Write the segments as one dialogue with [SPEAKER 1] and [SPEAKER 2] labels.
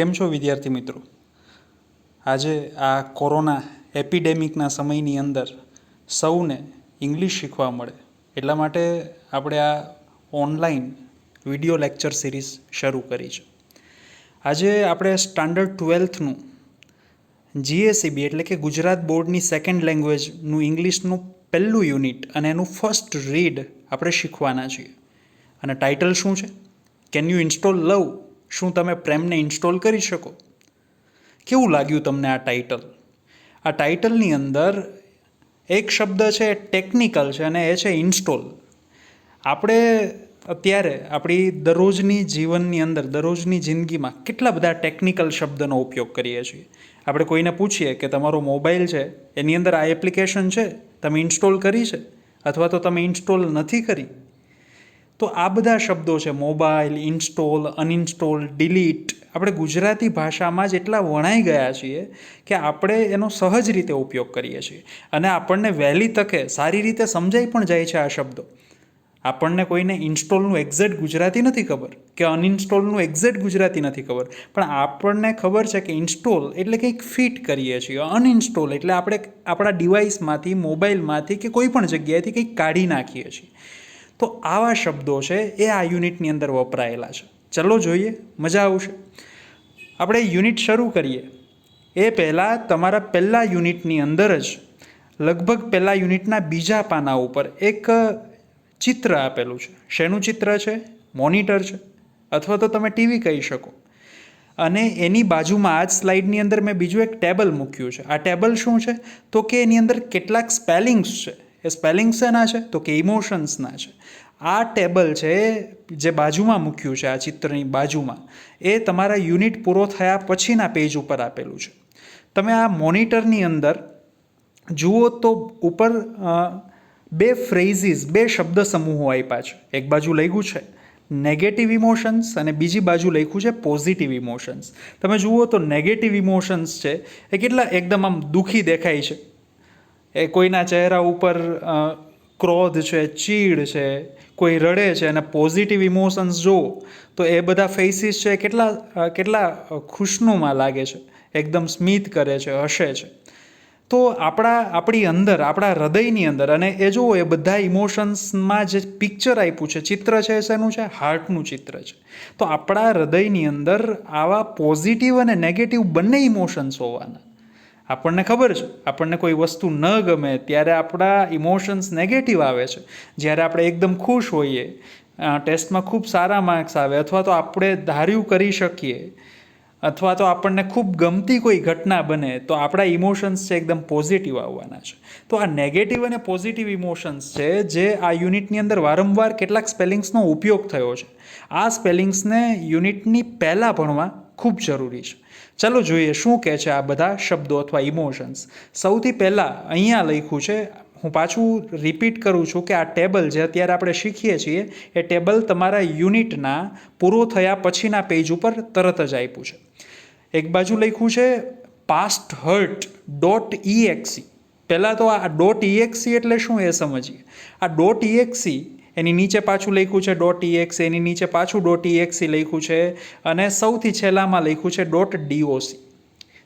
[SPEAKER 1] કેમ છો વિદ્યાર્થી મિત્રો? આજે આ કોરોના એપિડેમિકના સમયની અંદર સૌને ઇંગ્લિશ શીખવા મળે એટલા માટે આપણે આ ઓનલાઈન વિડીયો લેક્ચર સિરીઝ શરૂ કરી છે. આજે આપણે સ્ટાન્ડર્ડ 12થનું જીએસઈબી એટલે કે ગુજરાત બોર્ડની સેકન્ડ લેંગ્વેજનું ઇંગ્લિશનું પહેલું યુનિટ અને એનું ફર્સ્ટ રીડ આપણે શીખવાના છીએ. અને ટાઇટલ શું છે? કેન યુ ઇન્સ્ટોલ લવ? શું તમે પ્રેમને ઇન્સ્ટોલ કરી શકો? કેવું લાગ્યું તમને આ ટાઇટલ? આ ટાઇટલની અંદર એક શબ્દ છે ટેકનિકલ છે અને એ છે ઇન્સ્ટોલ. આપણે અત્યારે આપણી દરરોજની જીવનની અંદર દરરોજની જિંદગીમાં કેટલા બધા ટેકનિકલ શબ્દનો ઉપયોગ કરીએ છીએ. આપણે કોઈને પૂછીએ કે તમારો મોબાઈલ છે એની અંદર આ એપ્લિકેશન છે, તમે ઇન્સ્ટોલ કરી છે અથવા તો તમે ઇન્સ્ટોલ નથી કરી. તો આ બધા શબ્દો છે મોબાઈલ, ઇન્સ્ટોલ, અનઇન્સ્ટોલ, ડિલીટ. આપણે ગુજરાતી ભાષામાં જ એટલા વણાઈ ગયા છીએ કે આપણે એનો સહજ રીતે ઉપયોગ કરીએ છીએ અને આપણને વહેલી તકે સારી રીતે સમજાઈ પણ જાય છે આ શબ્દો. આપણને કોઈને ઇન્સ્ટોલનું એક્ઝેક્ટ ગુજરાતી નથી ખબર કે અનઇન્સ્ટોલનું એક્ઝેક્ટ ગુજરાતી નથી ખબર, પણ આપણને ખબર છે કે ઇન્સ્ટોલ એટલે કંઈક ફિટ કરીએ છીએ, અનઇન્સ્ટોલ એટલે આપણે આપણા ડિવાઇસમાંથી, મોબાઈલમાંથી કે કોઈ પણ જગ્યાએથી કંઈક કાઢી નાખીએ છીએ. તો આવા શબ્દો છે એ આ યુનિટની અંદર વપરાયેલા છે. ચલો જોઈએ, મજા આવશે. આપણે યુનિટ શરૂ કરીએ એ પહેલાં તમારા પહેલા યુનિટની અંદર જ લગભગ પહેલા યુનિટના બીજા પાના ઉપર એક ચિત્ર આપેલું છે. શેનું ચિત્ર છે? મોનિટર છે અથવા તો તમે ટીવી કહી શકો. અને એની બાજુમાં આ જ સ્લાઇડની અંદર મેં બીજું એક ટેબલ મૂક્યું છે. આ ટેબલ શું છે? તો કે એની અંદર કેટલાક સ્પેલિંગ્સ છે. એ સ્પેલિંગ્સ શેના છે? તો કે ઇમોશન્સના છે. આ ટેબલ છે જે બાજુમાં મૂક્યું છે, આ ચિત્રની બાજુમાં, એ તમારા યુનિટ પૂરો થયા પછીના પેજ ઉપર આપેલું છે. તમે આ મોનિટરની અંદર જુઓ તો ઉપર બે ફ્રેઝીસ, બે શબ્દ સમૂહો આપ્યા છે. એક બાજુ લખ્યું છે નેગેટિવ ઇમોશન્સ અને બીજી બાજુ લખ્યું છે પોઝિટિવ ઇમોશન્સ. તમે જુઓ તો નેગેટિવ ઇમોશન્સ છે એ કેટલા એકદમ આમ દુઃખી દેખાય છે. એ કોઈના ચહેરા ઉપર ક્રોધ છે, ચીડ છે, કોઈ રડે છે. અને પોઝિટિવ ઇમોશન્સ જુઓ તો એ બધા ફેસીસ છે કેટલા ખુશનુમા લાગે છે, એકદમ સ્મિત કરે છે, હસે છે. તો આપણી અંદર, આપણા હૃદયની અંદર, અને એ જુઓ એ બધા ઇમોશન્સમાં જે પિક્ચર આપ્યું છે, ચિત્ર છે, શેનું છે? હાર્ટનું ચિત્ર છે. તો આપણા હૃદયની અંદર આવા પોઝિટિવ અને નેગેટિવ બંને ઇમોશન્સ હોવાના. આપણને ખબર છે, આપણને કોઈ વસ્તુ ન ગમે ત્યારે આપણા ઇમોશન્સ નેગેટિવ આવે છે. જ્યારે આપણે એકદમ ખુશ હોઈએ, ટેસ્ટમાં ખૂબ સારા માર્ક્સ આવે, અથવા તો આપણે ધાર્યું કરી શકીએ, અથવા તો આપણને ખૂબ ગમતી કોઈ ઘટના બને, તો આપણા ઇમોશન્સ છે એકદમ પોઝિટિવ આવવાના છે. તો આ નેગેટિવ અને પોઝિટિવ ઇમોશન્સ છે જે આ યુનિટની અંદર વારંવાર કેટલાક સ્પેલિંગ્સનો ઉપયોગ થયો છે. આ સ્પેલિંગ્સને યુનિટની પહેલાં ભણવા ખૂબ જરૂરી છે. ચાલો જોઈએ શું કહે છે આ બધા શબ્દો અથવા ઇમોશન્સ. સૌથી પહેલાં અહીંયા લખ્યું છે, હું પાછું રિપીટ કરું છું કે આ ટેબલ જે અત્યારે આપણે શીખીએ છીએ એ ટેબલ તમારા યુનિટના પૂરો થયા પછીના પેજ ઉપર તરત જ આપ્યું છે. એક બાજુ લખ્યું છે પાસ્ટ હર્ટ .exe. પહેલાં તો આ .exe એટલે શું એ સમજીએ. આ .exe એની નીચે પાછું લખ્યું છે .exe, એની નીચે પાછું .exe લખ્યું છે અને સૌથી છેલ્લામાં લખ્યું છે .doc.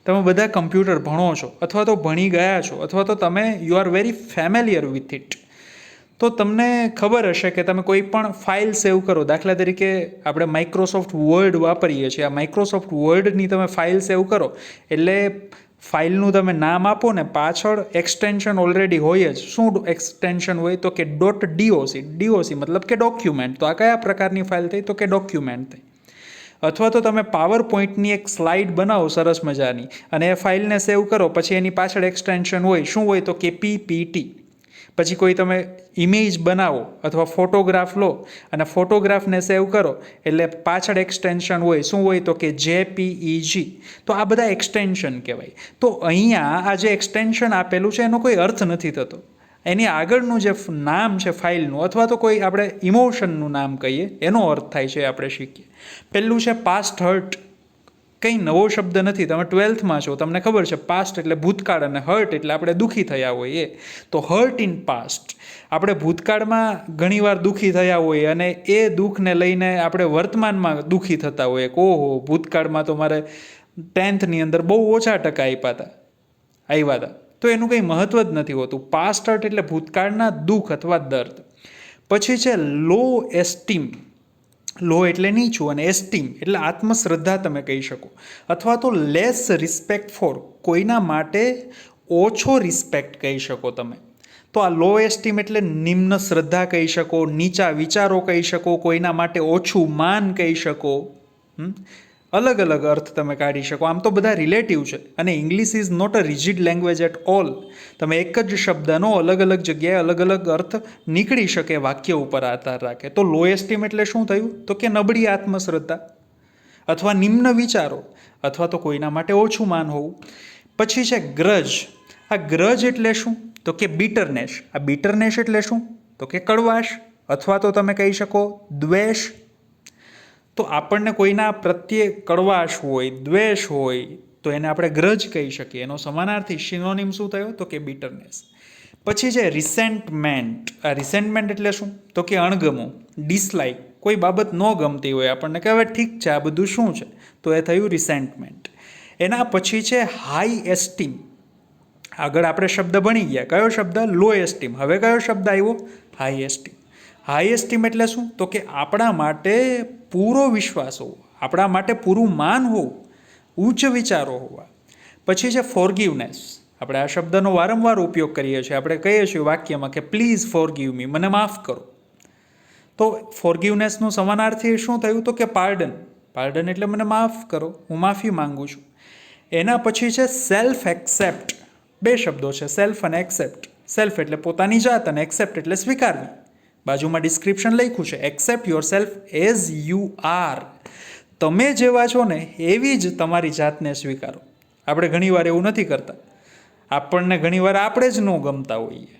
[SPEAKER 1] તમે બધા કમ્પ્યુટર ભણો છો અથવા તો ભણી ગયા છો અથવા તો તમે you are very familiar with it. તો તમને ખબર હશે કે તમે કોઈ પણ ફાઇલ સેવ કરો, દાખલા તરીકે આપણે માઇક્રોસોફ્ટ વર્ડ વાપરીએ છીએ. આ માઇક્રોસોફ્ટ વર્ડની તમે ફાઇલ સેવ કરો એટલે ફાઇલનું તમે નામ આપો ને પાછળ એક્સટેન્શન ઓલરેડી હોય જ. શું એક્સટેન્શન હોય? તો કે .doc. DOC મતલબ કે ડોક્યુમેન્ટ. તો આ કયા પ્રકારની ફાઇલ થઈ? તો કે ડોક્યુમેન્ટ થઈ. અથવા તો તમે પાવર પોઈન્ટની એક સ્લાઇડ બનાવો સરસ મજાની અને એ ફાઇલને સેવ કરો, પછી એની પાછળ એક્સટેન્શન હોય. શું હોય? તો કે PPT. પછી કોઈ તમે ઇમેજ બનાવો અથવા ફોટોગ્રાફ લો અને ફોટોગ્રાફને સેવ કરો એટલે પાછળ એક્સટેન્શન હોય. શું હોય? તો કે JPEG. તો આ બધા એક્સટેન્શન કહેવાય. તો અહીંયા આ જે એક્સટેન્શન આપેલું છે એનો કોઈ અર્થ નથી થતો. એની આગળનું જે નામ છે ફાઇલનું અથવા તો કોઈ આપણે ઇમોશનનું નામ કહીએ એનો અર્થ થાય છે, આપણે શીખીએ. પહેલું છે પાસ્ટ હર્ટ. કંઈ નવો શબ્દ નથી. તમે 12થમાં છો, તમને ખબર છે પાસ્ટ એટલે ભૂતકાળ અને હર્ટ એટલે આપણે દુઃખી થયા હોઈએ. તો હર્ટ ઇન પાસ્ટ, આપણે ભૂતકાળમાં ઘણીવાર દુઃખી થયા હોઈએ અને એ દુઃખને લઈને આપણે વર્તમાનમાં દુઃખી થતા હોઈએ કે ઓહો, ભૂતકાળમાં તો મારે 10થની અંદર બહુ ઓછા ટકા આવ્યા હતા. તો એનું કંઈ મહત્વ જ નથી હોતું. પાસ્ટ હર્ટ એટલે ભૂતકાળના દુઃખ અથવા દર્દ. પછી છે લો એસ્ટીમ. લો એટલે નીચું અને એસ્ટીમ એટલે આત્મશ્રદ્ધા તમે કહી શકો, અથવા તો લેસ રિસ્પેક્ટ ફોર, કોઈના માટે ઓછો રિસ્પેક્ટ કહી શકો તમે. તો આ લો એસ્ટીમ એટલે નિમ્ન શ્રદ્ધા કહી શકો, નીચા વિચારો કહી શકો, કોઈના માટે ઓછું માન કહી શકો. અલગ અલગ અર્થ તમે કાઢી શકો. આમ તો બધા રિલેટિવ છે અને English is not a rigid language at all. તમે એક જ શબ્દનો અલગ અલગ જગ્યાએ અલગ અલગ અર્થ નીકળી શકે, વાક્ય ઉપર આધાર રાખે. તો લો એસ્ટીમ એટલે શું થયું? તો કે નબળી આત્મશ્રદ્ધા અથવા નિમ્ન વિચારો અથવા તો કોઈના માટે ઓછું માન હોવું. પછી છે ગ્રજ. આ ગ્રજ એટલે શું? તો કે બીટરનેસ. આ બીટરનેસ એટલે શું? તો કે કડવાશ અથવા તો તમે કહી શકો દ્વેષ. તો આપણને કોઈના પ્રત્યે કડવાશ હોય, દ્વેષ હોય તો એને આપણે ગ્રજ કહી શકીએ. એનો સમાનાર્થી સિનોનિમ શું થયો? તો કે બીટરનેસ. પછી છે રિસેન્ટમેન્ટ. આ રિસેન્ટમેન્ટ એટલે શું? તો કે અણગમો, ડિસલાઇક, કોઈ બાબત ન ગમતી હોય આપણને કે હવે ઠીક છે આ બધું શું છે, તો એ થયું રિસેન્ટમેન્ટ. એના પછી છે હાઈ એસ્ટીમ. આગળ આપણે શબ્દ ભણી ગયા. કયો શબ્દ? લો એસ્ટીમ. હવે કયો શબ્દ આવ્યો? High esteem. હાઈ એસ્ટીમ એટલે શું? તો કે આપણા માટે પૂરો વિશ્વાસ હોવો, આપણા માટે પૂરું માન હોવું, ઉચ્ચ વિચારો હોવા. પછી છે ફોરગિવનેસ. આપણે આ શબ્દનો વારંવાર ઉપયોગ કરીએ છીએ. આપણે કહીએ છીએ વાક્યમાં કે પ્લીઝ ફોરગિવ મી, મને માફ કરો. તો ફોરગિવનેસનું સમાનાર્થી શું થયું? તો કે પાર્ડન. પાર્ડન એટલે મને માફ કરો, હું માફી માંગુ છું. એના પછી છે સેલ્ફ એક્સેપ્ટ. બે શબ્દો છે, સેલ્ફ અને એક્સેપ્ટ. સેલ્ફ એટલે પોતાની જાત અને એક્સેપ્ટ એટલે સ્વીકારવી. બાજુમાં ડિસ્ક્રિપ્શન લખ્યું છે, accept your self as you are. તમે જેવા છો ને એવી જ તમારી જાતને સ્વીકારો. આપણે ઘણીવાર એવું નથી કરતા. આપણને ઘણીવાર આપણે જ ન ગમતા હોઈએ.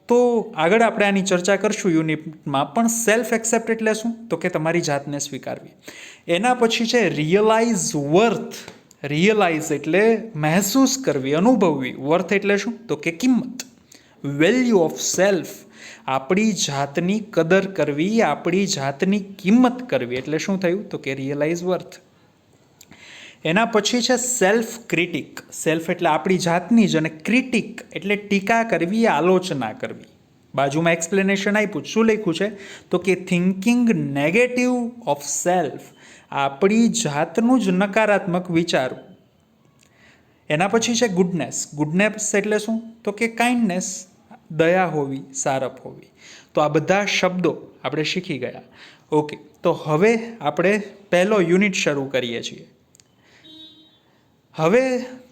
[SPEAKER 1] તો આગળ આપણે આની ચર્ચા કરશું યુનિટમાં. પણ સેલ્ફ એક્સેપ્ટ એટલે શું? તો કે તમારી જાતને સ્વીકારવી. એના પછી છે રિયલાઇઝ વર્થ. રિયલાઇઝ એટલે મહેસૂસ કરવી, અનુભવવી. વર્થ એટલે શું? તો કે કિંમત, વેલ્યુ ઓફ સેલ્ફ. આપણી જાતની કદર કરવી, આપણી જાતની કિંમત કરવી એટલે શું થયું? તો કે રિયલાઇઝ વર્થ. એના પછી છે સેલ્ફ ક્રિટિક. સેલ્ફ એટલે આપણી જાતની જ અને ક્રિટિક એટલે ટીકા કરવી, આલોચના કરવી. બાજુમાં એક્સપ્લેનેશન આપ્યું. શું લખ્યું છે? તો કે થિંકિંગ નેગેટિવ ઓફ સેલ્ફ. આપણી જાતનું જ નકારાત્મક વિચારવું. એના પછી છે ગુડનેસ. ગુડનેસ એટલે શું? તો કે કાઇન્ડનેસ, દયા હોવી, સારપ હોવી. તો આ બધા શબ્દો આપણે શીખી ગયા. ઓકે, તો હવે આપણે પહેલો યુનિટ શરૂ કરીએ છીએ. હવે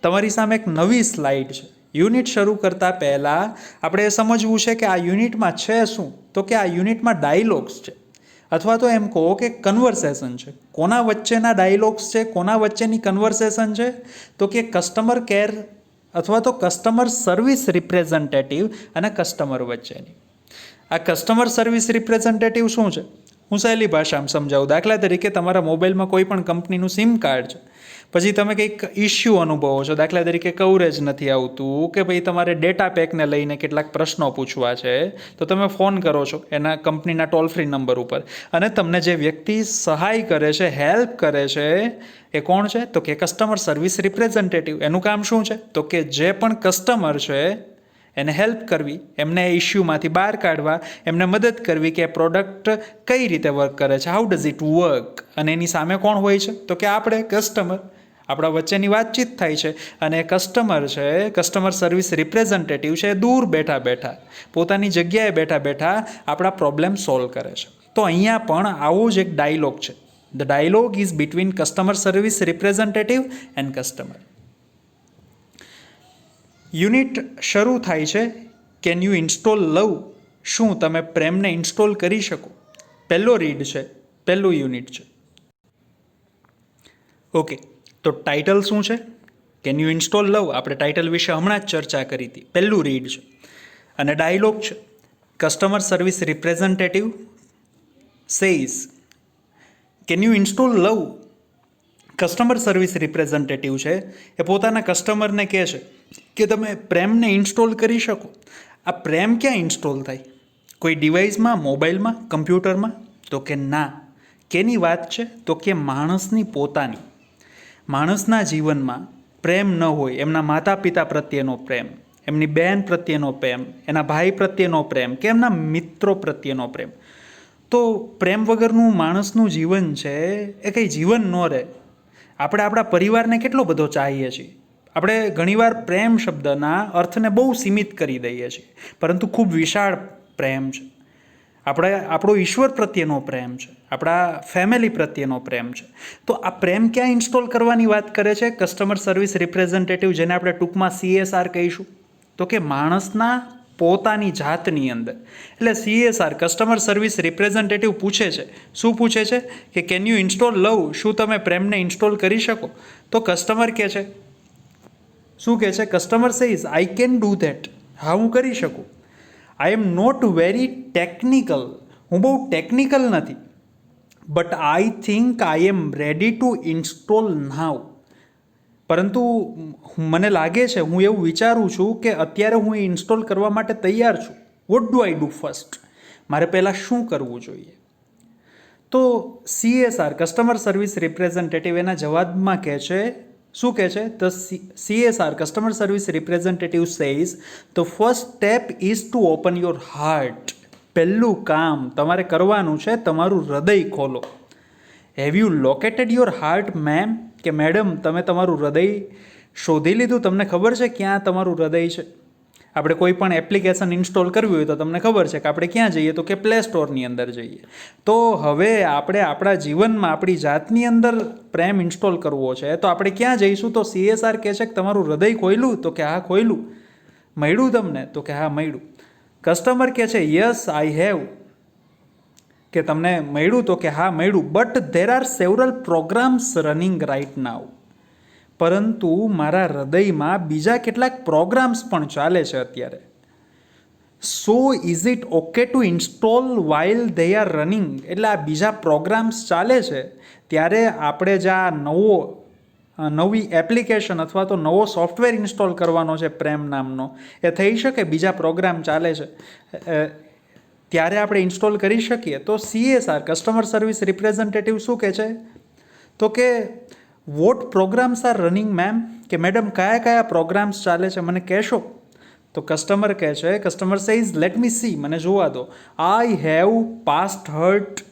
[SPEAKER 1] તમારી સામે એક નવી સ્લાઇડ છે. યુનિટ શરૂ કરતાં પહેલાં આપણે એ સમજવું છે કે આ યુનિટમાં છે શું? તો કે આ યુનિટમાં ડાયલોગ્સ છે, અથવા તો એમ કહો કે કન્વર્સેશન છે. કોના વચ્ચેના ડાયલોગ્સ છે? કોના વચ્ચેની કન્વર્સેશન છે? તો કે કસ્ટમર કેર અથવા તો કસ્ટમર સર્વિસ રિપ્રેઝન્ટેટિવ અને કસ્ટમર વચ્ચેની. આ કસ્ટમર સર્વિસ રિપ્રેઝન્ટેટિવ શું છે? હું સહેલી ભાષામાં સમજાવું. દાખલા તરીકે તમારા મોબાઈલમાં કોઈ પણ કંપનીનું સિમ કાર્ડ છે, પછી તમે કંઈક ઇસ્યુ અનુભવો છો. દાખલા તરીકે કવરેજ નથી આવતું કે ભાઈ તમારે ડેટા પેકને લઈને કેટલાક પ્રશ્નો પૂછવા છે, તો તમે ફોન કરો છો એના કંપનીના ટોલ ફ્રી નંબર ઉપર, અને તમને જે વ્યક્તિ સહાય કરે છે, હેલ્પ કરે છે, એ કોણ છે? તો કે કસ્ટમર સર્વિસ રિપ્રેઝન્ટેટિવ. એનું કામ શું છે? તો કે જે પણ કસ્ટમર છે એને હેલ્પ કરવી, એમને ઇશ્યુમાંથી બહાર કાઢવા, એમને મદદ કરવી કે પ્રોડક્ટ કઈ રીતે વર્ક કરે છે, હાઉ ડઝ ઇટ વર્ક. અને એની સામે કોણ હોય છે? તો કે આપણે કસ્ટમર. આપણા વચ્ચેની વાતચીત થાય છે અને કસ્ટમર છે, કસ્ટમર સર્વિસ રિપ્રેઝન્ટેટિવ છે, દૂર બેઠા બેઠા, પોતાની જગ્યાએ બેઠા બેઠા આપણા પ્રોબ્લેમ સોલ્વ કરે છે. તો અહીંયા પણ આવો જ એક ડાયલોગ છે. The dialogue is between customer service representative and customer. Unit શરૂ થાય છે કેન યુ ઇન્સ્ટોલ લવ. શું તમે પ્રેમને ઇન્સ્ટોલ કરી શકો? પહેલો રીડ છે, પહેલું યુનિટ છે. ઓકે, તો ટાઇટલ શું છે? કેન યુ ઇન્સ્ટોલ લવ. આપણે ટાઇટલ વિશે હમણાં જ ચર્ચા કરી હતી. પહેલું રીડ છે. અને ડાયલોગ છે customer service representative says can you install love. Customer service representative છે એ પોતાના કસ્ટમરને કહે છે કે તમે પ્રેમને ઇન્સ્ટોલ કરી શકો. આ પ્રેમ ક્યાં ઇન્સ્ટોલ થાય? કોઈ ડિવાઇસમાં, મોબાઈલમાં, કમ્પ્યુટરમાં? તો કે ના. કેની વાત છે? તો કે માણસની પોતાની. માણસના જીવનમાં પ્રેમ ન હોય, એમના માતા પિતા પ્રત્યેનો પ્રેમ, એમની બહેન પ્રત્યેનો પ્રેમ, એના ભાઈ પ્રત્યેનો પ્રેમ કે એમના મિત્રો પ્રત્યેનો પ્રેમ, તો પ્રેમ વગરનું માણસનું જીવન છે એ કંઈ જીવન ન રહે. આપણે આપણા પરિવારને કેટલો બધો ચાહીએ છીએ. આપણે ઘણીવાર પ્રેમ શબ્દના અર્થને બહુ સીમિત કરી દઈએ છીએ, પરંતુ ખૂબ વિશાળ પ્રેમ છે. આપણો ઈશ્વર પ્રત્યેનો પ્રેમ છે, આપણા ફેમિલી પ્રત્યેનો પ્રેમ છે. તો આ પ્રેમ ક્યાં ઇન્સ્ટોલ કરવાની વાત કરે છે કસ્ટમર સર્વિસ રિપ્રેઝન્ટેટિવ, જેને આપણે ટૂંકમાં CSR કહીશું? તો કે માણસના પોતાની જાતની અંદર. એટલે CSR કસ્ટમર સર્વિસ રિપ્રેઝન્ટેટિવ પૂછે છે, શું પૂછે છે કે કેન યુ ઇન્સ્ટોલ લવ? શું તમે પ્રેમને ઇન્સ્ટોલ કરી શકો? તો કસ્ટમર કહે છે, શું કહે છે? Customer says I can do that. હા, હું કરી શકું. I am not very technical. હું બહુ ટેકનિકલ નથી. But I think I am ready to install now. પરંતુ મને લાગે છે, હું એવું વિચારું છું કે અત્યારે હું ઇન્સ્ટોલ કરવા માટે તૈયાર છું. What do I do first? મારે પહેલાં શું કરવું જોઈએ? તો CSR કસ્ટમર સર્વિસ રિપ્રેઝન્ટેટિવ એના જવાબમાં કહે છે, શું કહે છે? The CSR customer service representative says the first step is to open your heart. પહેલું કામ તમારે કરવાનું છે, તમારું હૃદય ખોલો. Have you located your heart ma'am? કે મેડમ, તમે તમારું હૃદય શોધી લીધું? તમને ખબર છે ક્યાં તમારું હૃદય છે? આપણે કોઈ પણ એપ્લિકેશન ઇન્સ્ટોલ કરવી હોય તો તમને ખબર છે કે આપણે ક્યાં જઈએ? તો કે પ્લે સ્ટોરની અંદર જઈએ. તો હવે આપણે આપણા જીવનમાં આપણી જાતની અંદર પ્રેમ ઇન્સ્ટોલ કરવો છે, તો આપણે ક્યાં જઈશું? તો CSR કહે છે કે તમારું હૃદય ખોલ્યું? તો કે હા ખોલ્યું. મળ્યું તમને? તો કે હા મળ્યું. કસ્ટમર કહે છે યસ આઈ હેવ. કે તમને મળ્યું? તો કે હા મળ્યું. But there are several programs running right now. પરંતુ મારા હૃદયમાં બીજા કેટલાક પ્રોગ્રામ્સ પણ ચાલે છે અત્યારે. સો is it okay two install while they are running? એટલે આ બીજા પ્રોગ્રામ્સ ચાલે છે ત્યારે આપણે જે આ નવી એપ્લિકેશન અથવા તો નવો સોફ્ટવેર ઇન્સ્ટોલ કરવાનો છે પ્રેમ નામનો, એ થઈ શકે? બીજા પ્રોગ્રામ ચાલે છે ત્યારે આપણે ઇન્સ્ટોલ કરી શકીએ? તો CSR કસ્ટમર સર્વિસ રિપ્રેઝન્ટેટિવ શું કહે છે? તો કે what programs are running ma'am? કે મેડમ કયા કયા પ્રોગ્રામ્સ ચાલે છે, મને કહેશો? તો કસ્ટમર કહે છે, customer says let me see, મને જોવા દો. I have past hurt,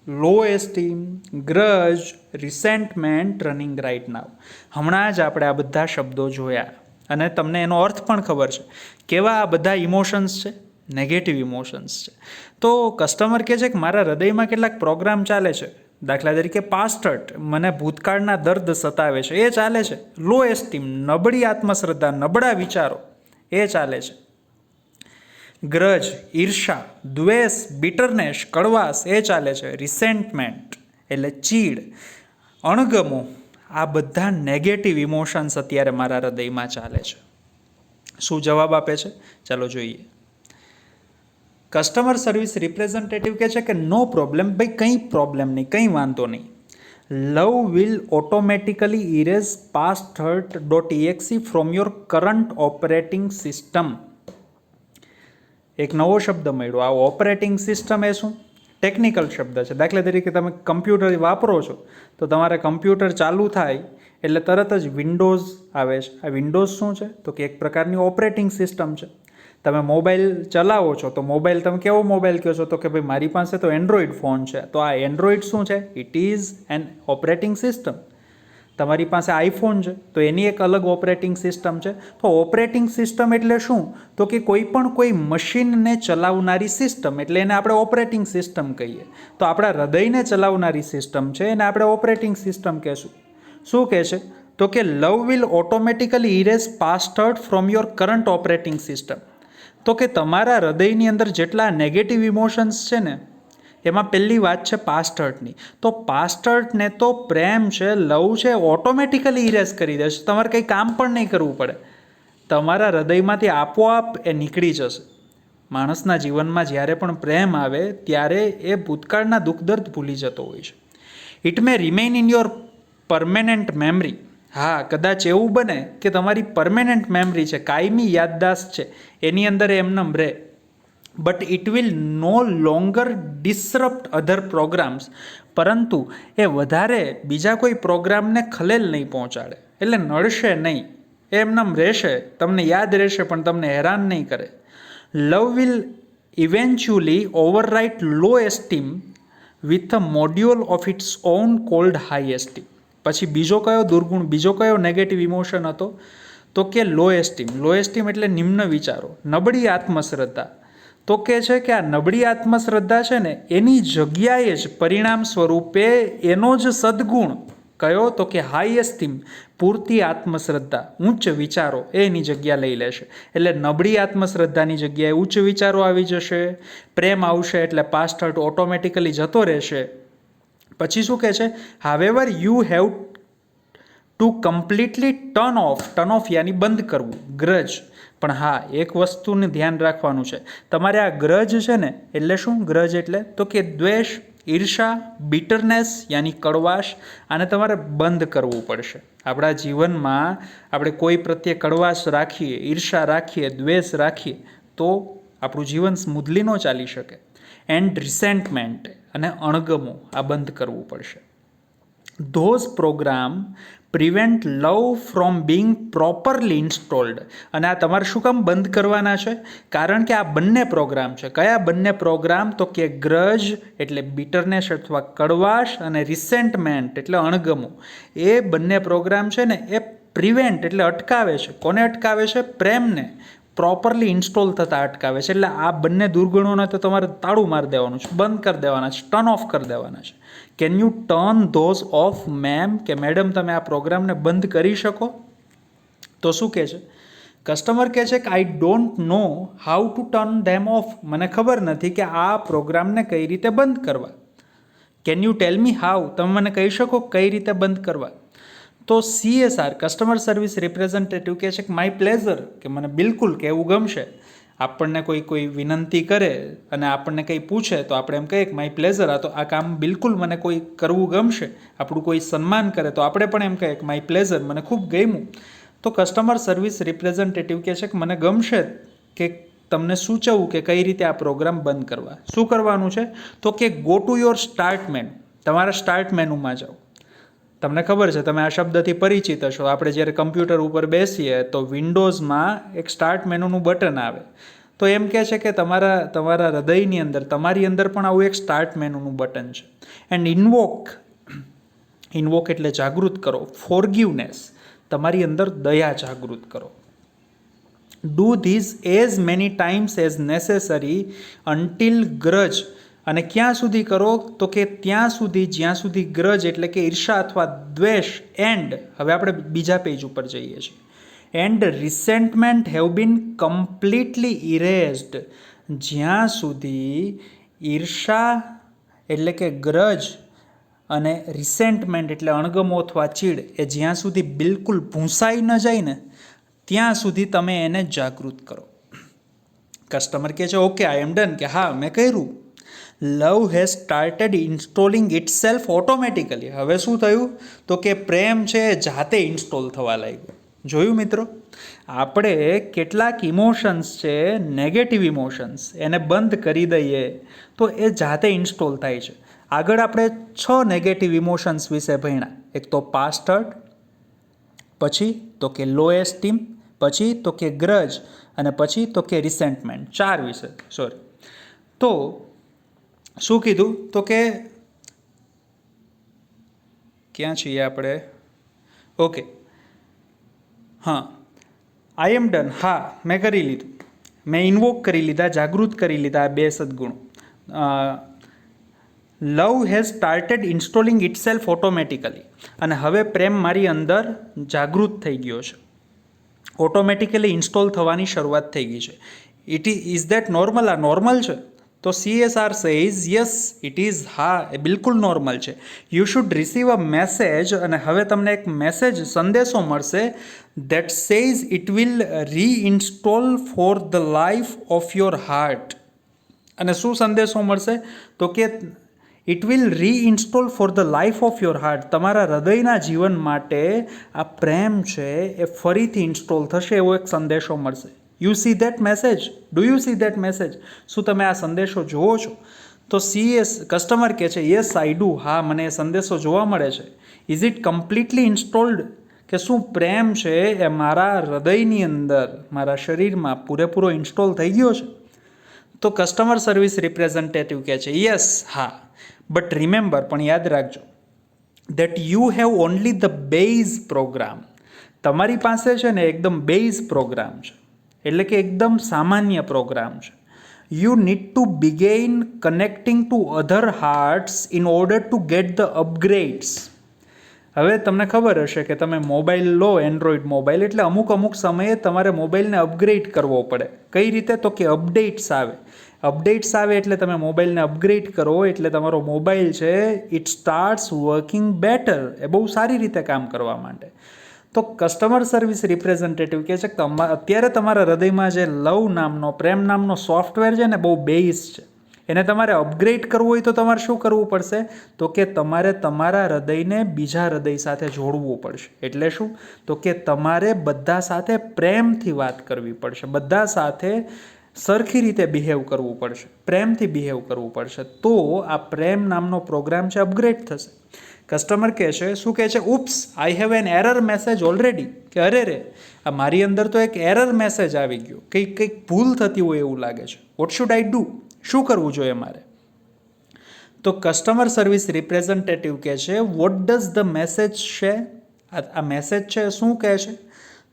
[SPEAKER 1] low esteem, grudge, resentment running right now. હમણાં જ આપણે આ બધા શબ્દો જોયા અને તમને એનો અર્થ પણ ખબર છે. કેવા આ બધા ઇમોશન્સ છે? નેગેટિવ ઇમોશન્સ છે. તો કસ્ટમર કહે છે કે મારા હૃદયમાં કેટલાક પ્રોગ્રામ ચાલે છે. દાખલા તરીકે પાસ્ટ હર્ટ, મને ભૂતકાળના દર્દ સતાવે છે, એ ચાલે છે. લો એસ્ટીમ, નબળી આત્મશ્રદ્ધા, નબળા વિચારો, એ ચાલે છે. ગ્રજ, ઈર્ષા, દ્વેષ, બિટરનેસ, કડવાશ, એ ચાલે છે. રિસેન્ટમેન્ટ એટલે ચીડ, અણગમો, આ બધા નેગેટિવ ઇમોશન્સ અત્યારે મારા હૃદયમાં ચાલે છે. શું જવાબ આપે છે? ચાલો જોઈએ. કસ્ટમર સર્વિસ રિપ્રેઝન્ટેટિવ કહે છે કે નો પ્રોબ્લેમ, ભાઈ કંઈ પ્રોબ્લેમ નહીં, કંઈ વાંધો નહીં. Love will automatically erase past hurt .exe from your current operating system. એક નવો શબ્દ મળ્યો. આ ઓપરેટિંગ સિસ્ટમ એ શું? ટેકનિકલ શબ્દ છે. દાખલા તરીકે તમે કમ્પ્યુટર વાપરો છો તો તમારે કમ્પ્યુટર ચાલુ થાય એટલે તરત જ વિન્ડોઝ આવે છે. આ વિન્ડોઝ શું છે? તો કે એક પ્રકારની ઓપરેટિંગ સિસ્ટમ છે. તમે મોબાઈલ ચલાવો છો તો મોબાઈલ, તમે કેવો મોબાઈલ કહો છો? તો કે ભાઈ મારી પાસે તો એન્ડ્રોઈડ ફોન છે. તો આ એન્ડ્રોઈડ શું છે? It is an operating system. તમારી પાસે આઈફોન છે તો એની એક અલગ ઓપરેટિંગ સિસ્ટમ છે. તો ઓપરેટિંગ સિસ્ટમ એટલે શું? તો કે કોઈ મશીનને ચલાવનારી સિસ્ટમ, એટલે એને આપણે ઓપરેટિંગ સિસ્ટમ કહીએ. તો આપણા હૃદયને ચલાવનારી સિસ્ટમ છે એને આપણે ઓપરેટિંગ સિસ્ટમ કહેશું. શું કહે છે? તો કે love will automatically erase past hurt from your current operating system. તો કે તમારા હૃદયની અંદર જેટલા નેગેટિવ ઇમોશન્સ છે ને, એમાં પહેલી વાત છે પાસ્ટ હર્ટની. તો પાસ્ટ હર્ટને તો પ્રેમ છે, લવ છે, ઓટોમેટિકલી ઇરેઝ કરી દેશે. તમારે કંઈ કામ પણ નહીં કરવું પડે. તમારા હૃદયમાંથી આપોઆપ એ નીકળી જશે. માણસના જીવનમાં જ્યારે પણ પ્રેમ આવે ત્યારે એ ભૂતકાળના દુઃખ દર્દ ભૂલી જતો હોય છે. It may remain in your permanent memory. હા, કદાચ એવું બને કે તમારી પરમેનન્ટ મેમરી છે, કાયમી યાદદાસ્ત છે, એની અંદર એમનેમ રહે, but it will no longer disrupt other programs. પરંતુ એ વધારે બીજા કોઈ પ્રોગ્રામને ખલેલ નહીં પહોંચાડે, એટલે નડશે નહીં, એ એમનેમ રહેશે, તમને યાદ રહેશે પણ તમને હેરાન નહીં કરે. Love will eventually overwrite low esteem with a module of its own called high esteem. પછી બીજો કયો દુર્ગુણ, બીજો કયો નેગેટિવ ઇમોશન હતો? તો કે લો એસ્ટીમ. લો એસ્ટીમ એટલે નિમ્ન વિચારો, નબળી આત્મશ્રદ્ધા. તો કે છે કે આ નબળી આત્મશ્રદ્ધા છે ને, એની જગ્યાએ જ પરિણામ સ્વરૂપે એનો જ સદગુણ કયો? તો કે હાઈ એસ્ટીમ, પૂરતી આત્મશ્રદ્ધા, ઉચ્ચ વિચારો એની જગ્યા લઈ લેશે. એટલે નબળી આત્મશ્રદ્ધાની જગ્યાએ ઉચ્ચ વિચારો આવી જશે, પ્રેમ આવશે, એટલે પાસ્ટ હર્ટ ઓટોમેટિકલી જતો રહેશે. પછી શું કહે છે? However you have to completely turn off યાની બંધ કરવું, ગ્રજ. પણ હા, એક વસ્તુને ધ્યાન રાખવાનું છે, તમારે આ ગ્રજ છે ને, એટલે શું ગ્રજ એટલે? તો કે દ્વેષ, ઈર્ષા, બિટરનેસ યાની કડવાશ, આને તમારે બંધ કરવું પડશે. આપણા જીવનમાં આપણે કોઈ પ્રત્યે કડવાશ રાખીએ, ઈર્ષા રાખીએ, દ્વેષ રાખીએ તો આપણું જીવન સ્મૂધલી ન ચાલી શકે. એન્ડ રિસેન્ટમેન્ટ અને અણગમો, આ બંધ કરવું પડશે. Those program prevent love from being properly installed. અને આ તમારે શું કામ બંધ કરવાના છે? કારણ કે આ બંને પ્રોગ્રામ છે. કયા બંને પ્રોગ્રામ? તો કે ગ્રજ એટલે બિટરનેસ અથવા કડવાશ, અને રિસેન્ટમેન્ટ એટલે અણગમો. એ બંને પ્રોગ્રામ છે ને, એ પ્રિવેન્ટ એટલે અટકાવે છે. કોને અટકાવે છે? પ્રેમને પ્રોપરલી ઇન્સ્ટોલ થતાં અટકાવે છે. એટલે આ બંને દુર્ગુણોને તો તમારે તાળું મારી દેવાનું છે, બંધ કરી દેવાના છે, ટર્ન ઓફ કરી દેવાના છે. Can U turn those of ma'am? કે મેડમ તમે આ પ્રોગ્રામને બંધ કરી શકો? તો શું કહે છે કસ્ટમર? કહે છે કે I don't know how to turn them of. મને ખબર નથી કે આ પ્રોગ્રામને કઈ રીતે બંધ કરવા. Can you tell me how? તમે મને કહી શકો કઈ રીતે બંધ કરવા? તો CSR કસ્ટમર સર્વિસ રિપ્રેઝેન્ટેટિવ કહે છે કે માય પ્લેઝર, કે મને બિલકુલ કહેવું ગમશે. આપણને કોઈ વિનંતી કરે અને આપણને કંઈ પૂછે તો આપણે એમ કહીએ કે માય પ્લેઝર, આ કામ બિલકુલ મને કોઈ કરવું ગમશે. આપણું કોઈ સન્માન કરે તો આપણે પણ એમ કહીએ કે માય પ્લેઝર, મને ખૂબ ગમ્યું. તો કસ્ટમર સર્વિસ રિપ્રેઝેન્ટેટિવ કહે છે કે મને ગમશે કે તમને સૂચવવું કે કઈ રીતે આ પ્રોગ્રામ બંધ કરવા. શું કરવાનું છે? તો કે go to your start menu. તમારા સ્ટાર્ટ મેનુમાં જાઓ. તમને ખબર છે, તમે આ શબ્દથી પરિચિત હશો. આપણે જ્યારે કમ્પ્યુટર ઉપર બેસીએ તો વિન્ડોઝમાં એક સ્ટાર્ટ મેનુનું બટન આવે. તો એમ કહે છે કે તમારા હૃદયની અંદર, તમારી અંદર પણ આવું એક સ્ટાર્ટ મેનુનું બટન છે. એન્ડ ઇન્વોક એટલે જાગૃત કરો. ફોરગિવનેસ, તમારી અંદર દયા જાગૃત કરો. Do these as many times as necessary until grudge. અને ક્યાં સુધી કરો? તો કે ત્યાં સુધી જ્યાં સુધી ગ્રજ એટલે કે ઈર્ષા અથવા દ્વેષ, એન્ડ હવે આપણે બીજા પેજ ઉપર જઈએ છીએ, એન્ડ રિસેન્ટમેન્ટ હેવ બીન કમ્પ્લીટલી ઇરેઝડ. જ્યાં સુધી ઈર્ષા એટલે કે ગ્રજ અને રિસેન્ટમેન્ટ એટલે અણગમો અથવા ચીડ એ જ્યાં સુધી બિલકુલ ભૂંસાઈ ન જાય ને, ત્યાં સુધી તમે એને જાગૃત કરો. કસ્ટમર કહે છે ઓકે આઈ એમ ડન, કે હા મેં કર્યું. Love has started installing itself automatically. હવે શું થયું? તો કે પ્રેમ છે એ જાતે ઇન્સ્ટોલ થવા લાગ્યો. જોયું મિત્રો, આપણે કેટલાક ઇમોશન્સ છે, નેગેટિવ ઇમોશન્સ, એને બંધ કરી દઈએ તો એ જાતે ઇન્સ્ટોલ થાય છે. આગળ આપણે 6 નેગેટિવ ઇમોશન્સ વિશે ભણ્યા. એક તો પાસ્ટ હર્ટ, પછી તો કે લો એસ્ટીમ, પછી તો કે ગ્રજ, અને પછી તો કે રિસેન્ટમેન્ટ. 4 વિશે તો શું કીધું? તો કે ક્યાં છીએ આપણે? ઓકે, હા, આઈ એમ ડન. હા મેં કરી લીધું, મેં ઇન્વોક કરી લીધા, જાગૃત કરી લીધા આ 2 સદગુણો. Love has started installing itself automatically. અને હવે પ્રેમ મારી અંદર જાગૃત થઈ ગયો છે, ઓટોમેટિકલી ઇન્સ્ટોલ થવાની શરૂઆત થઈ ગઈ છે. Is that normal? આ નોર્મલ છે? તો CSR says yes it is. હા એ બિલકુલ નોર્મલ છે. You should receive a message. અને હવે તમને એક મેસેજ, સંદેશો મળશે that says it will reinstall for the life of your heart. અને શું સંદેશો મળશે? તો કે it will reinstall for the life of your heart. તમારા હૃદયના જીવન માટે આ પ્રેમ છે એ ફરીથી ઇન્સ્ટોલ થશે એવો એક સંદેશો મળશે. You C that message? Do you C that message? શું તમે આ સંદેશો જુઓ છો? તો કસ્ટમર કહે છે યસ આઈ ડુ. હા, મને એ સંદેશો જોવા મળે છે. Is it completely installed? કે શું પ્રેમ છે એ મારા હૃદયની અંદર, મારા શરીરમાં પૂરેપૂરો ઇન્સ્ટોલ થઈ ગયો છે? તો કસ્ટમર સર્વિસ રિપ્રેઝન્ટેટિવ કહે છે યસ, હા, બટ રિમેમ્બર, પણ યાદ રાખજો, that you have only the base program. તમારી પાસે છે ને એકદમ બેઝ પ્રોગ્રામ છે, એટલે કે એકદમ સામાન્ય પ્રોગ્રામ છે. You need to began connecting to other hearts in order to get the અપગ્રેડ્સ. હવે તમને ખબર હશે કે તમે મોબાઈલ લો, એન્ડ્રોઈડ મોબાઈલ, એટલે અમુક સમયે તમારે મોબાઈલને અપગ્રેડ કરવો પડે. કઈ રીતે? તો કે અપડેટ્સ આવે. અપડેટ્સ આવે એટલે તમે મોબાઈલને અપગ્રેડ કરો એટલે તમારો મોબાઈલ છે ઇટ સ્ટાર્ટ્સ વર્કિંગ બેટર, એ બહુ સારી રીતે કામ કરવા માટે. તો કસ્ટમર સર્વિસ રિપ્રેઝન્ટેટિવ કહે છે કે અત્યારે તમારા હૃદયમાં જે લવ નામનો, પ્રેમ નામનો સોફ્ટવેર છે ને બહુ બેઝ છે, એને તમારે અપગ્રેડ કરવું હોય તો તમારે શું કરવું પડશે? તો કે તમારે તમારા હૃદયને બીજા હૃદય સાથે જોડવું પડશે. એટલે શું? તો કે તમારે બધા સાથે પ્રેમથી વાત કરવી પડશે, બધા સાથે સરખી રીતે બિહેવ કરવું પડશે, પ્રેમથી બિહેવ કરવું પડશે. તો આ પ્રેમ નામનો પ્રોગ્રામ છે અપગ્રેડ થશે. કસ્ટમર કહે છે, શું કહે છે? Oops, I have an error message already. કે અરે રે, આ મારી અંદર તો એક એરર મેસેજ આવી ગયો, કંઈક ભૂલ થતી હોય એવું લાગે છે. What should I do? શું કરવું જોઈએ મારે? તો કસ્ટમર સર્વિસ રિપ્રેઝન્ટેટિવ કહે છે વોટ ડઝ ધ મેસેજ છે? આ મેસેજ છે શું કહે છે?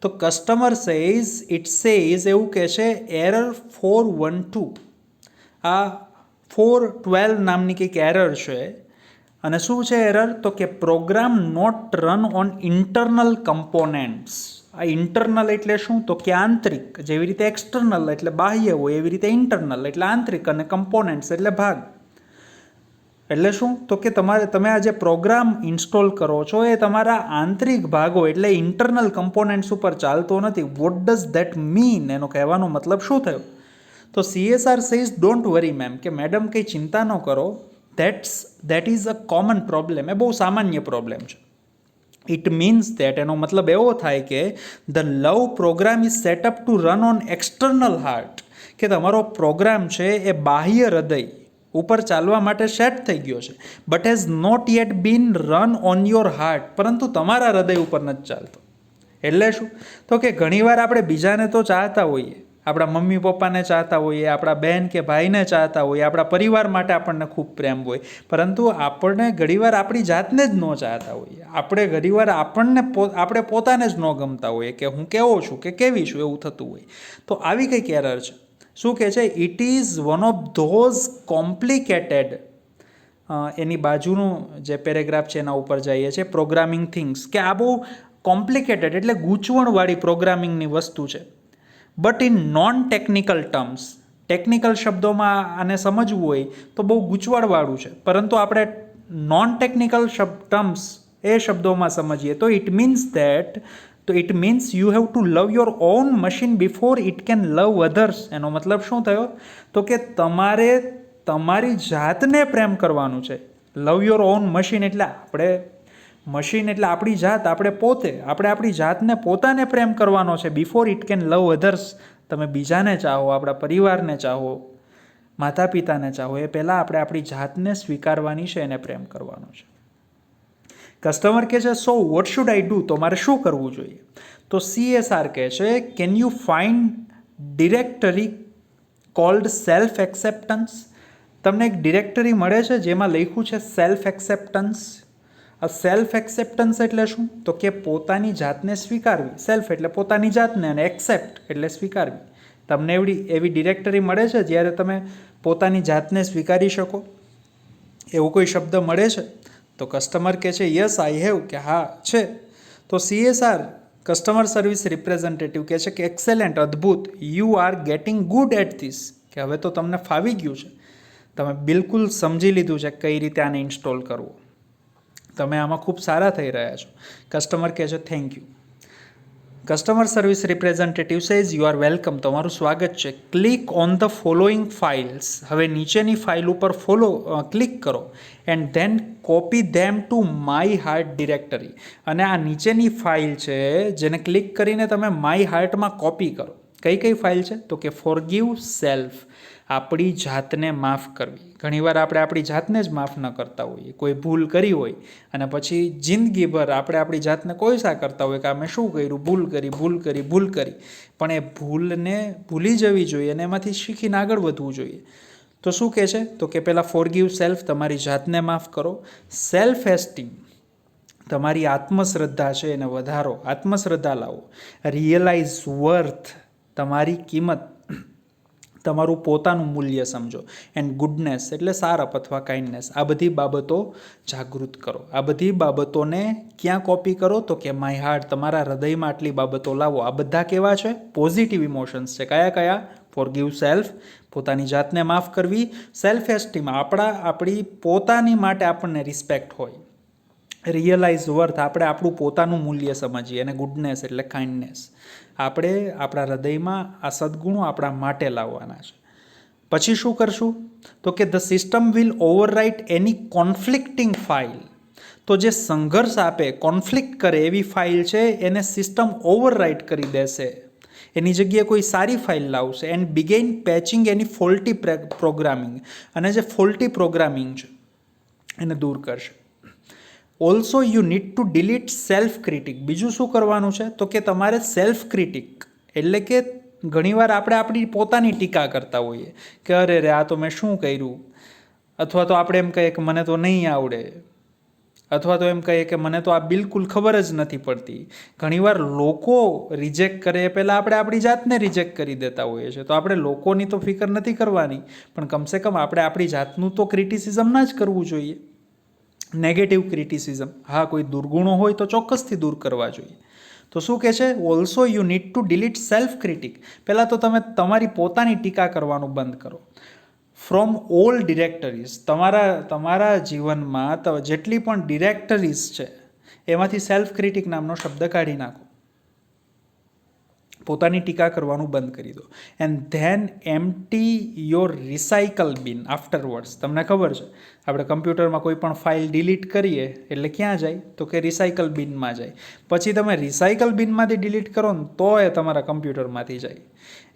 [SPEAKER 1] તો કસ્ટમર સેઝ એવું કહે છે એરર 412. આ 412 નામની કંઈક એરર છે. અને શું છે એરર? તો કે program not run on internal components. આ ઇન્ટરનલ એટલે શું? તો કે આંતરિક. જેવી રીતે એક્સટર્નલ એટલે બાહ્ય હોય, એવી રીતે ઇન્ટરનલ એટલે આંતરિક, અને કમ્પોનેન્ટ્સ એટલે ભાગ. એટલે શું? તો કે તમે આ જે પ્રોગ્રામ ઇન્સ્ટોલ કરો છો એ તમારા આંતરિક ભાગો એટલે ઇન્ટરનલ કમ્પોનેન્ટ્સ ઉપર ચાલતો નથી. What does that mean? એનો કહેવાનો મતલબ શું થયો? તો CSR says don't worry ma'am, કે મેડમ કંઈ ચિંતા ન કરો, that is a common problem. એ બહુ સામાન્ય પ્રોબ્લેમ છે. ઇટ મીન્સ દેટ, એનો મતલબ એવો થાય કે the love program is set up to run on external heart. કે તમારો પ્રોગ્રામ છે એ બાહ્ય હૃદય ઉપર ચાલવા માટે સેટ થઈ ગયો છે, but has not yet been run on your heart. પરંતુ તમારા હૃદય ઉપર નથી ચાલતો. એટલે શું? તો કે ઘણીવાર આપણે બીજાને તો ચાહતા હોઈએ, આપણા મમ્મી પપ્પાને ચાહતા હોઈએ, આપણા બહેન કે ભાઈને ચાહતા હોઈએ, આપણા પરિવાર માટે આપણને ખૂબ પ્રેમ હોય, પરંતુ આપણને ઘણીવાર આપણી જાતને જ ન ચાહતા હોઈએ. આપણે ઘણીવાર આપણે પોતાને જ ન ગમતા હોઈએ કે હું કેવો છું કે કેવી છું, એવું થતું હોય. તો આવી કંઈક એરર છે. શું કહે છે? It is one of those complicated, એની બાજુનું જે પેરેગ્રાફ છે એના ઉપર જઈએ છીએ, પ્રોગ્રામિંગ થિંગ્સ, કે આ બહુ કોમ્પ્લિકેટેડ એટલે ગૂંચવણવાળી પ્રોગ્રામિંગની વસ્તુ છે. But in non technical terms, technical શબ્દોમાં આને સમજવું હોય તો બહુ ગૂંચવણવાળું છે, પરંતુ આપણે નોન ટેકનિકલ ટર્મ્સ એ શબ્દોમાં સમજીએ તો it means you have two love your own machine before it can love others. એનો મતલબ શું થયો? તો કે તમારે તમારી જાતને પ્રેમ કરવાનું છે. લવ યોર ઓન મશીન એટલે મશીન એટલે આપણી જાત, આપણે આપણી જાતને પોતાને પ્રેમ કરવાનો છે. Before it can love others. તમે બીજાને ચાહો, આપણા પરિવારને ચાહો, માતા પિતાને ચાહો, એ પહેલાં આપણે આપણી જાતને સ્વીકારવાની છે, એને પ્રેમ કરવાનો છે. કસ્ટમર કહે છે so what should I do? તો મારે શું કરવું જોઈએ? તો CSR કહે છે can you find directory cold self acceptance. તમને એક ડિરેક્ટરી મળે છે જેમાં લખ્યું છે સેલ્ફ એક્સેપ્ટન્સ. આ સેલ્ફ એક્સેપ્ટન્સ એટલે શું? તો કે પોતાની જાતને સ્વીકારવી. સેલ્ફ એટલે પોતાની જાતને, અને એક્સેપ્ટ એટલે સ્વીકારવી. તમને એવી ડિરેક્ટરી મળે છે જ્યારે તમે પોતાની જાતને સ્વીકારી શકો? એવો કોઈ શબ્દ મળે છે? તો કસ્ટમર કહે છે યસ આઈ હેવ, કે હા છે. તો CSR કસ્ટમર સર્વિસ રિપ્રેઝન્ટેટિવ કહે છે કે એક્સેલેન્ટ, અદ્ભુત, you are getting good at this, કે હવે તો તમને ફાવી ગયું છે, તમે બિલકુલ સમજી લીધું છે કઈ રીતે આને ઇન્સ્ટોલ કરવું, તમે આમાં ખૂબ સારા થઈ રહ્યા છો. કસ્ટમર કહે છે thank you. Customer service representative says you are welcome. તમારું સ્વાગત છે. Click on the following files. હવે નીચેની ફાઇલ ઉપર ક્લિક કરો and then copy them to my heart directory. અને આ નીચેની ફાઇલ છે જેને ક્લિક કરીને તમે માય હાર્ટમાં કોપી કરો. કઈ કઈ ફાઇલ છે? તો કે ફોરગીવ સેલ્ફ, આપણી જાતને માફ કરવી. ઘણીવાર આપણે આપણી જાતને જ માફ ન કરતા હોઈએ. કોઈ ભૂલ કરી હોય અને પછી જિંદગીભર આપણે આપણી જાતને કોઈસા કરતા હોય કે અમે શું કર્યું, ભૂલ કરી. પણ એ ભૂલને ભૂલી જવી જોઈએ અને એમાંથી શીખીને આગળ વધવું જોઈએ. તો શું કહે છે? તો કે પહેલાં ફોરગીવ સેલ્ફ, તમારી જાતને માફ કરો. સેલ્ફ એસ્ટીમ, તમારી આત્મશ્રદ્ધા છે એને વધારો, આત્મશ્રદ્ધા લાવો. રિયલાઇઝ વર્થ, તમારી કિંમત, તમારું પોતાનું મૂલ્ય સમજો. એન્ડ ગુડનેસ એટલે સારપ અથવા કાઇન્ડનેસ. આ બધી બાબતો જાગૃત કરો. આ બધી બાબતોને ક્યાં કોપી કરો? તો કે માય હાર્ટ, તમારા હૃદયમાં આટલી બાબતો લાવો. આ બધા કેવા છે? પોઝિટિવ ઇમોશન્સ છે. કયા? ફોરગીવ સેલ્ફ, પોતાની જાતને માફ કરવી. સેલ્ફ એસ્ટીમ, આપણી પોતાની માટે આપણને રિસ્પેક્ટ હોય. રિયલાઇઝ વર્થ, આપણે આપણું પોતાનું મૂલ્ય સમજીએ. અને ગુડનેસ એટલે કાઇન્ડનેસ, આપણે આપણા હૃદયમાં આ સદ્ગુણો આપણા માટે લાવવાના છે. પછી શું કરશું? તો કે the system will overwrite any conflicting file. તો જે સંઘર્ષ આપે, કોન્ફ્લિક્ટ કરે એવી ફાઇલ છે એને સિસ્ટમ ઓવરરાઇટ કરી દેશે. એની જગ્યાએ કોઈ સારી ફાઇલ લાવશે. And began patching any faulty programming, અને જે ફોલ્ટી પ્રોગ્રામિંગ છે એને દૂર કરશે. Also you need to delete self critic. બીજું શું કરવાનું છે? તો કે તમારે સેલ્ફ ક્રિટિક એટલે કે ઘણીવાર આપણે આપણી પોતાની ટીકા કરતા હોઈએ કે અરે રે, આ તો મેં શું કર્યું, અથવા તો આપણે એમ કહીએ કે મને તો નહીં આવડે, અથવા તો એમ કહીએ કે મને તો આ બિલકુલ ખબર જ નથી પડતી. ઘણીવાર લોકો રિજેક્ટ કરે એ પહેલાં આપણે આપણી જાતને રિજેક્ટ કરી દેતા હોઈએ છીએ. તો આપણે લોકોની તો ફિકર નથી કરવાની, પણ કમસે કમ આપણે આપણી જાતનું તો ક્રિટિસિઝમ ના જ કરવું જોઈએ. નેગેટિવ ક્રિટિસિઝમ, હા, કોઈ દુર્ગુણો હોય તો ચોક્કસથી દૂર કરવા જોઈએ. તો શું કહે છે? Also you need to delete self critic. પહેલાં તો તમે તમારી પોતાની ટીકા કરવાનું બંધ કરો. ફ્રોમ ઓલ ડિરેક્ટરીઝ, તમારા જીવનમાં જેટલી પણ ડિરેક્ટરીઝ છે એમાંથી સેલ્ફ ક્રિટિક નામનો શબ્દ કાઢી નાખો. પોતાની ટીકા કરવાનું બંધ કરી દો. And then empty your recycle બિન આફ્ટરવર્ડ્સ. તમને ખબર છે, આપણે કમ્પ્યુટરમાં કોઈ પણ ફાઇલ ડિલીટ કરીએ એટલે ક્યાં જાય? તો કે રિસાયકલ બિનમાં જાય. પછી તમે રિસાયકલ બિનમાંથી ડિલીટ કરો ને તો એ તમારા કમ્પ્યુટરમાંથી જાય.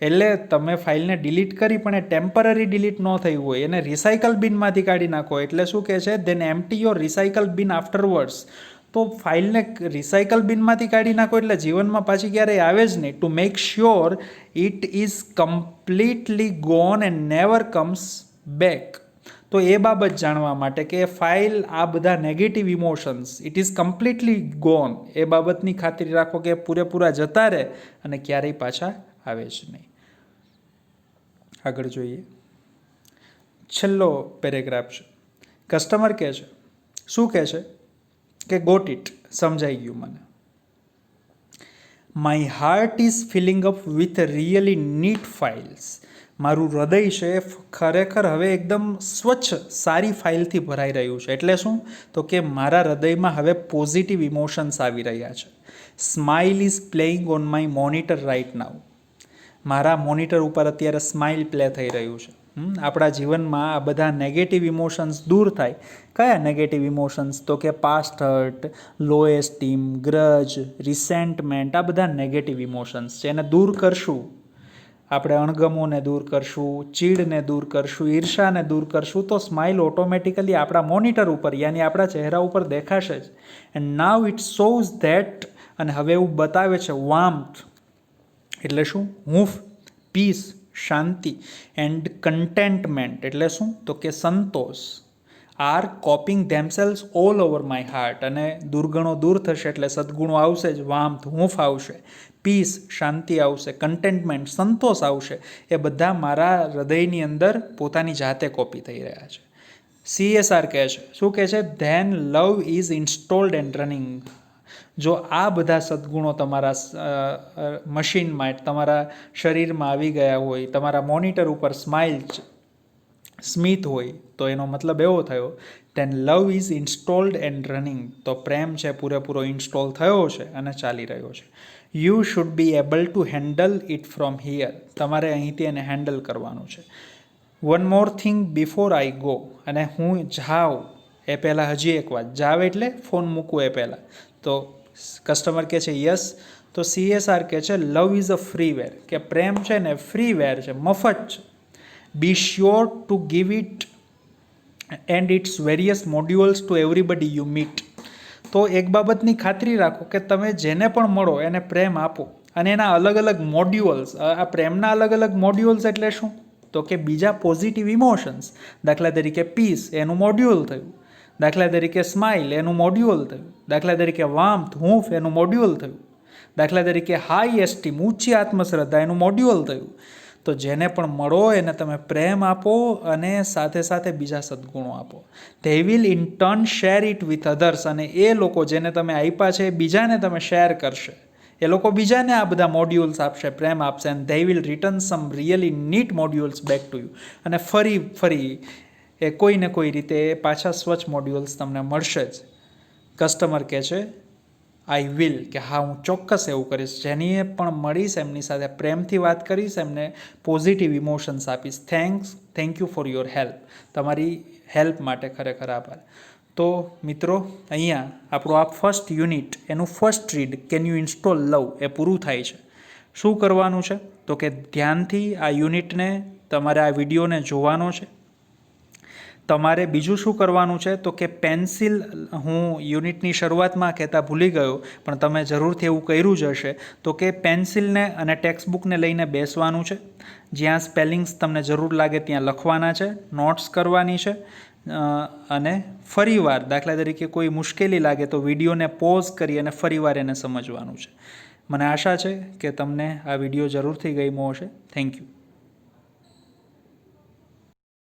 [SPEAKER 1] એટલે તમે ફાઇલને ડિલીટ કરી પણ એ ટેમ્પરરી ડિલીટ ન થઈ હોય, એને રિસાયકલ બિનમાંથી કાઢી નાખો. એટલે શું કહે છે? ધેન એમ્પ્ટી યોર રિસાયકલ બિન આફ્ટરવર્ડ્સ. તો ફાઇલને રિસાયકલ બિનમાંથી કાઢી નાખો એટલે જીવનમાં પાછી ક્યારેય આવે જ નહીં. To make sure it is completely gone and never comes back. તો એ બાબત જાણવા માટે કે ફાઇલ, આ બધા negative emotions, it is completely gone, એ બાબતની ખાતરી રાખો કે પૂરેપૂરા જતા રહે અને ક્યારેય પાછા આવે જ નહીં. આગળ જોઈએ. છેલ્લો પેરેગ્રાફ છે. કસ્ટમર કહે છે, શું કહે છે કે ગોટ ઇટ, સમજાઈ ગયું મને. My heart is filling up with really neat files. મારું હૃદય છે ખરેખર હવે એકદમ સ્વચ્છ સારી ફાઇલથી ભરાઈ રહ્યું છે. એટલે શું? તો કે મારા હૃદયમાં હવે પોઝિટિવ ઇમોશન્સ આવી રહ્યા છે. Smile is playing on my monitor right now. મારા મોનિટર ઉપર અત્યારે સ્માઇલ પ્લે થઈ રહ્યું છે. આપણા જીવનમાં આ બધા નેગેટિવ ઇમોશન્સ દૂર થાય. કયા નેગેટિવ ઇમોશન્સ? તો કે past hurt, low esteem, grudge, રિસેન્ટમેન્ટ, આ બધા નેગેટિવ ઇમોશન્સ છે. એને દૂર કરશું આપણે, અણગમોને દૂર કરશું, ચીડને દૂર કરશું, ઈર્ષાને દૂર કરશું, તો સ્માઇલ ઓટોમેટિકલી આપણા મોનિટર ઉપર યાની આપણા ચહેરા ઉપર દેખાશે જ. And now it shows that, અને હવે એવું બતાવે છે વાર્મથ એટલે શું? હૂંફ, પીસ શાંતિ, એન્ડ કન્ટેન્ટમેન્ટ એટલે શું? તો કે સંતોષ, are copying themselves all over my heart. અને દુર્ગણો દૂર થશે એટલે સદગુણો આવશે જ. વાર્મથ, હૂંફ આવશે, પીસ શાંતિ આવશે, કન્ટેન્ટમેન્ટ સંતોષ આવશે. એ બધા મારા હૃદયની અંદર પોતાની જાતે કોપી થઈ રહ્યા છે. CSR કહે છે, શું કહે છે? Then love is installed and running. જો આ બધા સદગુણો તમારા મશીનમાં, તમારા શરીરમાં આવી ગયા હોય, તમારા મોનિટર ઉપર સ્મિત હોય, તો એનો મતલબ એવો થયો then love is installed and running. તો પ્રેમ છે પૂરેપૂરો ઇન્સ્ટોલ થયો છે અને ચાલી રહ્યો છે. You should be able to handle it from here. તમારે અહીંથી એને હેન્ડલ કરવાનું છે. One more thing before I go. અને હું જાઉં એ પહેલાં હજી એક વાત. જાવ એટલે ફોન મૂકવું એ પહેલાં. તો કસ્ટમર કહે છે યસ. તો CSR કહે છે લવ ઇઝ અ ફ્રીવેર. કે પ્રેમ છે ને ફ્રીવેર છે, મફત છે. Be sure to give it and its various modules to everybody you meet. તો એક બાબતની ખાતરી રાખો કે તમે જેને પણ મળો એને પ્રેમ આપો અને એના અલગ અલગ મોડ્યુલ્સ. આ પ્રેમના અલગ અલગ મોડ્યુલ્સ એટલે શું? તો કે બીજા પોઝિટિવ ઇમોશન્સ. દાખલા તરીકે પીસ એનું મોડ્યુલ થયું. દાખલા તરીકે સ્માઇલ એનું મોડ્યુલ થયું. દાખલા તરીકે વાર્મથ, હૂંફ એનું મોડ્યુલ થયું. દાખલા તરીકે હાઈ એસ્ટીમ, ઊંચી આત્મશ્રદ્ધા એનું મોડ્યુલ થયું. તો જેને પણ મળો એને તમે પ્રેમ આપો અને સાથે સાથે બીજા સદ્ગુણો આપો. They will in turn share it with others. અને એ લોકો જેને તમે આપ્યા છે એ બીજાને તમે શેર કરશે. એ લોકો બીજાને આ બધા મોડ્યુલ્સ આપશે, પ્રેમ આપશે. And they will return some really neat modules back to you. અને ફરી એ કોઈને કોઈ રીતે એ પાછા સ્વચ્છ મોડ્યુલ્સ તમને મળશે જ. કસ્ટમર કહે છે આઈ વિલ, કે હા હું ચોક્કસ એવું કરીશ. જેની પણ મળીશ એમની સાથે પ્રેમથી વાત કરીશ, એમને પોઝિટિવ ઇમોશન્સ આપીશ. Thank you for your help. તમારી હેલ્પ માટે ખરેખર આભાર. તો મિત્રો અહીંયા આપણું આ ફર્સ્ટ યુનિટ એનું first read can you install love એ પૂરું થાય છે. શું કરવાનું છે? તો કે ધ્યાનથી આ યુનિટને તમારે આ વિડીયોને જોવાનો છે. તમારે બીજું શું કરવાનું છે? તો કે પેન્સિલ, હું યુનિટની શરૂઆતમાં કહેતા ભૂલી ગયો પણ તમે જરૂરથી એવું કર્યું જ હશે, તો કે પેન્સિલને અને ટેક્સ્ટબુકને લઈને બેસવાનું છે. જ્યાં સ્પેલિંગ્સ તમને જરૂર લાગે ત્યાં લખવાના છે, નોટ્સ કરવાની છે. અને ફરીવાર દાખલા તરીકે કોઈ મુશ્કેલી લાગે તો વિડીયોને પોઝ કરી અને ફરીવાર એને સમજવાનું છે. મને આશા છે કે તમને આ વિડીયો જરૂરથી ગમ્યો હશે. Thank you.